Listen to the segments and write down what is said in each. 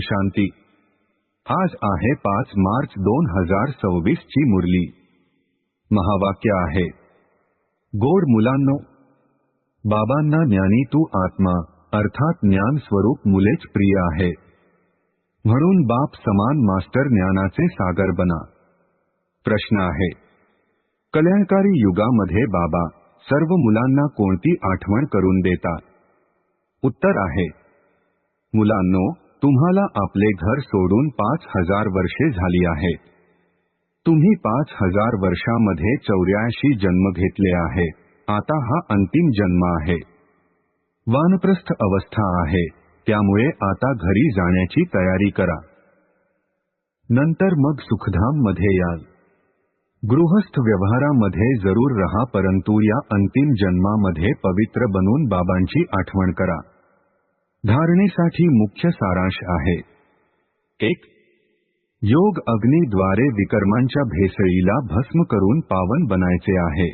शांती। आज आहे 5 मार्च 2026 ची मुरली। महावाक्य आहे, गोड मुलांनो, बाबांना ज्ञानी तू आत्मा अर्थात ज्ञान स्वरूप मुलेच प्रिय आहे, म्हणून बाप समान मास्टर ज्ञानाचे सागर बना। प्रश्न आहे, कल्याणकारी युगामध्ये बाबा सर्व मुलांना कोणती आठवण करून देतात? उत्तर आहे, मुलांनो, तुम्हाला आपले घर सोडून 5000 वर्षे झाली आहेत। तुम्ही 5000 वर्षामध्ये 84 जन्म घेतले आहे। आता हा अंतिम जन्म आहे। वानप्रस्थ अवस्था आहे, त्यामुळे आता घरी जाण्याची तयारी करा। नंतर मग सुखधाम मध्ये याल। गृहस्थ व्यवहारामध्ये जरूर रहा, परंतु या अंतिम जन्मामध्ये पवित्र बनून बाबांची आठवण करा। धारणेसाठी मुख्य सारांश आहे, 1. योग अग्नीद्वारे विकर्मांच्या भेसळीला भस्म करून पावन बनायचे आहे।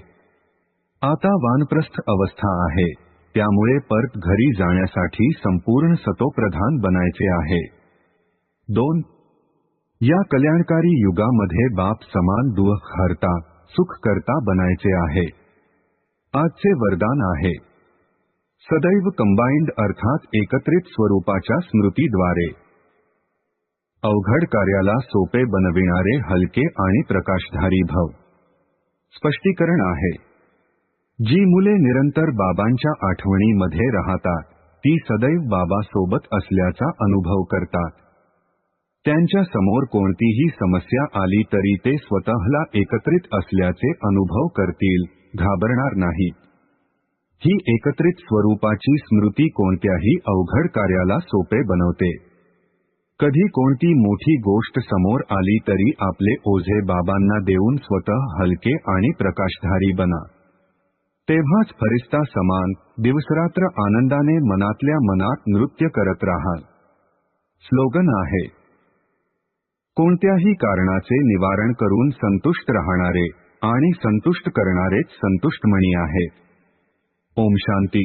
आता वानप्रस्थ अवस्था आहे, त्यामुळे परत घरी जाण्यासाठी संपूर्ण सतोप्रधान बनायचे आहे। 2. या कल्याणकारी युगामध्ये बाप समान दुःख हरता सुखकर्ता बनायचे आहे। आजचे वरदान आहे, सदैव कंबाइंड अर्थात एकत्रित स्वरूपाच्या स्मृतीद्वारे अवघड कार्याला सोपे बनविणारे हलके आणि प्रकाशधारी भव। स्पष्टीकरण आहे, जी मुले निरंतर बाबांच्या आठवणीमध्ये राहतात ती सदैव बाबा सोबत असल्याचा अनुभव करतात। त्यांच्या समोर कोणतीही समस्या आली तरी ते स्वतःला एकत्रित असल्याचे अनुभव करतील, घाबरणार नाहीत। ही एकत्रित स्वरूपाची स्मृती कोणत्याही अवघड कार्याला सोपे बनवते। कधी कोणती मोठी गोष्ट समोर आली तरी आपले ओझे बाबांना देऊन स्वतः हलके आणि प्रकाशधारी बना। तेव्हाच फरिश्ता समान दिवसरात्र आनंदाने मनातल्या मनात नृत्य करत राहाल। स्लोगन आहे, कोणत्याही कारणाचे निवारण करून संतुष्ट राहणारे आणि संतुष्ट करणारेच संतुष्टमणी आहेत। ओम शांती।